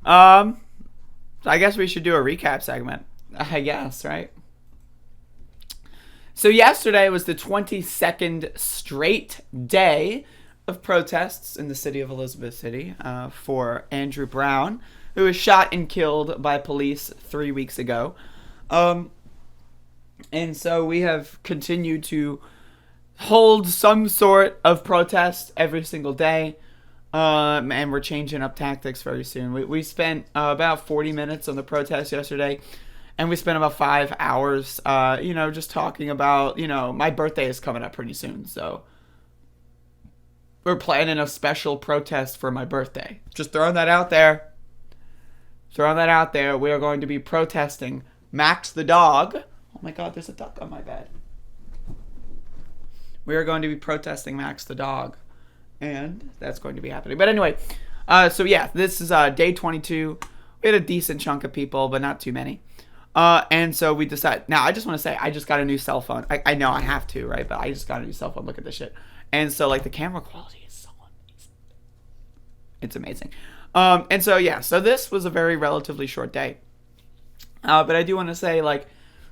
So I guess we should do a recap segment. I guess, right? So yesterday was the 22nd straight day of protests in the city of Elizabeth City for Andrew Brown, who was shot and killed by police 3 weeks ago. And so we have continued to hold some sort of protest every single day. And we're changing up tactics very soon. We spent about 40 minutes on the protest yesterday. And we spent about 5 hours, just talking about, my birthday is coming up pretty soon. So we're planning a special protest for my birthday. Just throwing that out there. We are going to be protesting Max the dog. Oh my God, there's a duck on my bed. We are going to be protesting Max the dog. And that's going to be happening. But anyway, this is day 22. We had a decent chunk of people, but not too many. And so we decided. Now, I just want to say, I just got a new cell phone. I know I have to, right? But I just got a new cell phone. Look at this shit. And so, the camera quality is so amazing. It's amazing. So this was a very relatively short day. But I do want to say,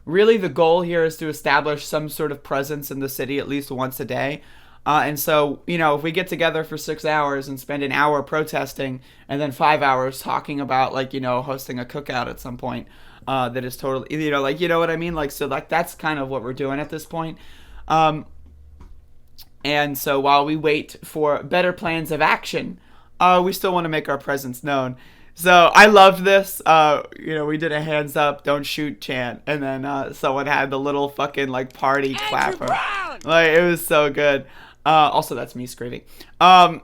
really the goal here is to establish some sort of presence in the city at least once a day. If we get together for 6 hours and spend an hour protesting and then 5 hours talking about, hosting a cookout at some point, that is totally, you know what I mean? That's kind of what we're doing at this point. And so while we wait for better plans of action, we still want to make our presence known. So I loved this. We did a hands up, don't shoot chant. And then someone had the little fucking party clapper. It was so good. Also, that's me screaming. So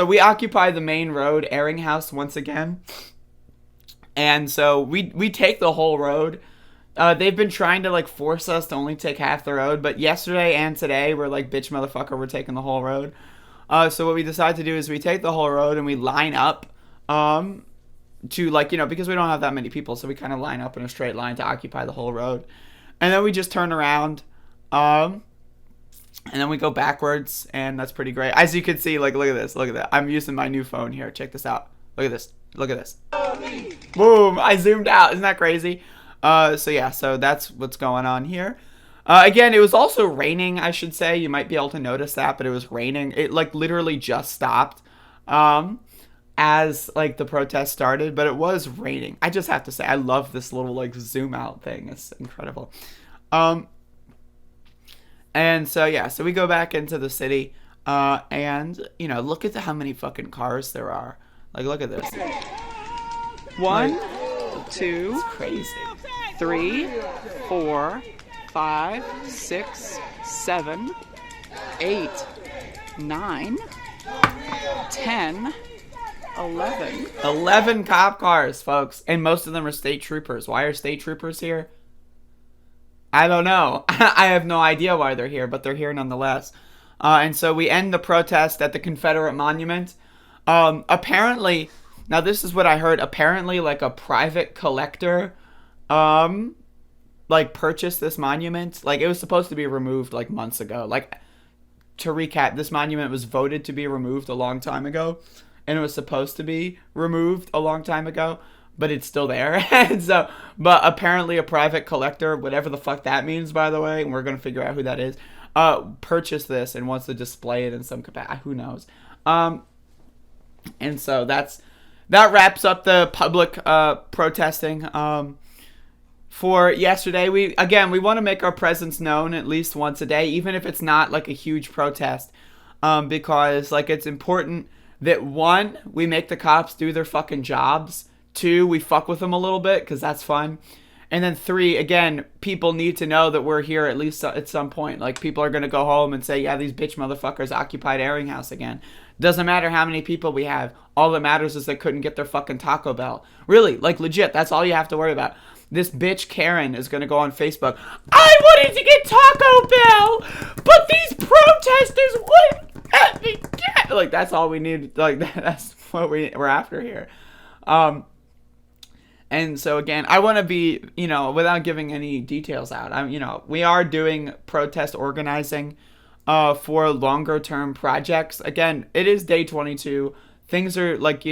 we occupy the main road, Airing House, once again. And so we take the whole road. They've been trying to force us to only take half the road, but yesterday and today we're bitch motherfucker, we're taking the whole road. So what we decide to do is we take the whole road and we line up to because we don't have that many people, so we kind of line up in a straight line to occupy the whole road. And then we just turn around and then we go backwards, and that's pretty great. As you can see, look at this, look at that. I'm using my new phone here. Check this out. Look at this. Look at this. Boom! I zoomed out. Isn't that crazy? So that's what's going on here. Again, it was also raining, I should say. You might be able to notice that, but it was raining. It literally just stopped as the protest started, but it was raining. I just have to say, I love this little zoom out thing. It's incredible. So we go back into the city, and look at how many fucking cars there are. Look at this. 1, 2, it's crazy. 3, 4, 5, 6, 7, 8, 9, 10, 11. 11 cop cars, folks. And most of them are state troopers. Why are state troopers here? I don't know. I have no idea why they're here, but they're here nonetheless. And so we end the protest at the Confederate Monument. Apparently, now this is what I heard. Apparently, a private collector, purchased this monument. It was supposed to be removed months ago. To recap, this monument was voted to be removed a long time ago, and it was supposed to be removed a long time ago, but it's still there. But apparently a private collector, whatever the fuck that means, by the way, and we're gonna figure out who that is, purchased this and wants to display it in some capacity. Who knows? And so that wraps up the public protesting for yesterday. We want to make our presence known at least once a day, even if it's not a huge protest, because it's important that 1, we make the cops do their fucking jobs. 2, we fuck with them a little bit because that's fun. And then 3, again, people need to know that we're here at least at some point. People are going to go home and say, yeah, these bitch motherfuckers occupied Airing House again. Doesn't matter how many people we have. All that matters is they couldn't get their fucking Taco Bell. Really, legit, that's all you have to worry about. This bitch Karen is going to go on Facebook. I wanted to get Taco Bell, but these protesters wouldn't let me get. That's all we need. That's what we're after here. And so again, I want to be, without giving any details out, we are doing protest organizing for longer term projects. Again, it is day 22. things are like,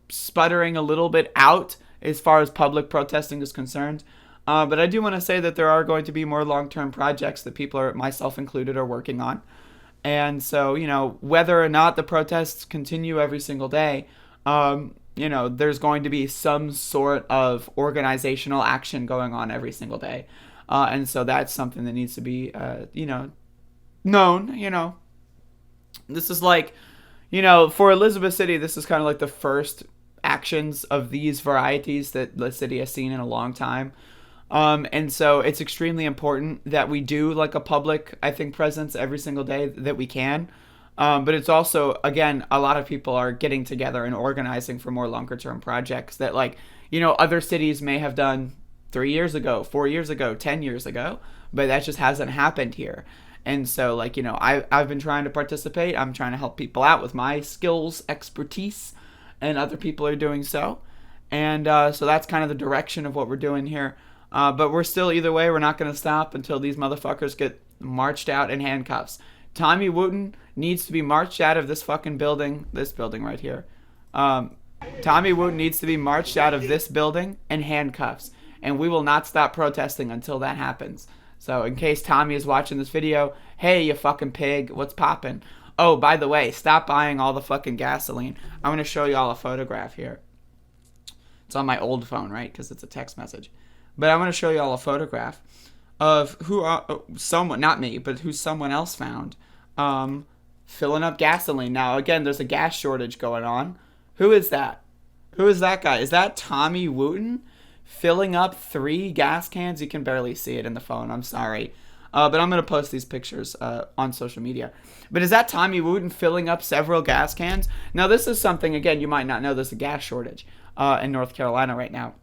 sputtering a little bit out as far as public protesting is concerned. But I do want to say that there are going to be more long-term projects that people are, myself included, are working on. And so, whether or not the protests continue every single day, there's going to be some sort of organizational action going on every single day. And so that's something that needs to be, known. This is like, for Elizabeth City, this is kind of like the first actions of these varieties that the city has seen in a long time. And so it's extremely important that we do like a public, I think, presence every single day that we can. But it's also, again, a lot of people are getting together and organizing for more longer term projects that, like, other cities may have done 3 years ago, 4 years ago, 10 years ago, but that just hasn't happened here. And so, like, I've been trying to participate. I'm trying to help people out with my skills, expertise, and other people are doing so. And so that's kind of the direction of what we're doing here. But we're still, either way, we're not going to stop until these motherfuckers get marched out in handcuffs. Tommy Wooten needs to be marched out of this fucking building, this building right here. Tommy Wooten needs to be marched out of this building in handcuffs. And we will not stop protesting until that happens. So in case Tommy is watching this video, hey, you fucking pig, what's poppin'? Oh, by the way, stop buying all the fucking gasoline. I'm going to show you all a photograph here. It's on my old phone, right? Because it's a text message. But I'm going to show you all a photograph of who someone, not me, but who someone else found filling up gasoline. Now, again, there's a gas shortage going on. Who is that? Who is that guy? Is that Tommy Wooten filling up 3 gas cans? You can barely see it in the phone. I'm sorry. But I'm going to post these pictures on social media. But is that Tommy Wooten filling up several gas cans? Now, this is something, again, you might not know. There's a gas shortage in North Carolina right now.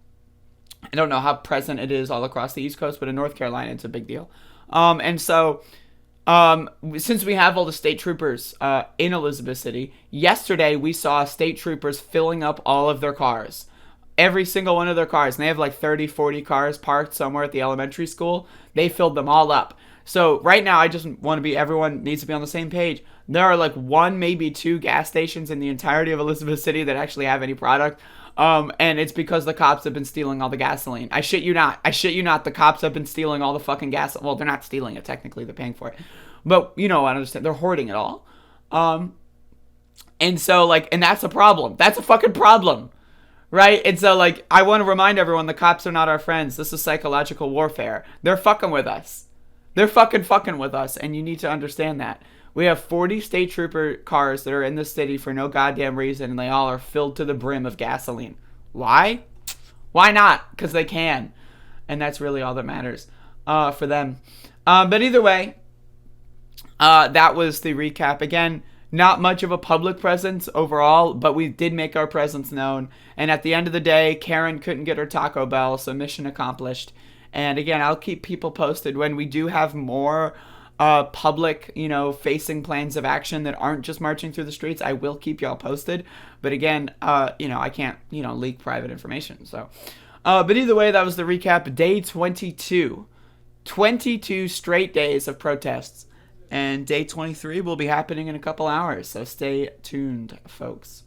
I don't know how present it is all across the East Coast, but in North Carolina, it's a big deal. And so, since we have all the state troopers in Elizabeth City, yesterday we saw state troopers filling up all of their cars. Every single one of their cars. And they have like 30, 40 cars parked somewhere at the elementary school. They filled them all up. So right now, I just want to be, everyone needs to be on the same page. There are like 1, maybe 2 gas stations in the entirety of Elizabeth City that actually have any product. And it's because the cops have been stealing all the gasoline. I shit you not. The cops have been stealing all the fucking gas. Well, they're not stealing it. Technically, they're paying for it. But, I understand. They're hoarding it all. And so, like, and that's a problem. That's a fucking problem. Right? And so, like, I want to remind everyone, the cops are not our friends. This is psychological warfare. They're fucking with us. They're fucking with us. And you need to understand that. We have 40 state trooper cars that are in the city for no goddamn reason, and they all are filled to the brim of gasoline. Why? Why not? Because they can. And that's really all that matters for them. But either way, that was the recap. Again, not much of a public presence overall, but we did make our presence known. And at the end of the day, Karen couldn't get her Taco Bell, so mission accomplished. And again, I'll keep people posted when we do have more public, facing plans of action that aren't just marching through the streets. I will keep y'all posted. But again, I can't, leak private information. So, but either way, that was the recap. Day 22. 22 straight days of protests. And day 23 will be happening in a couple hours. So stay tuned, folks.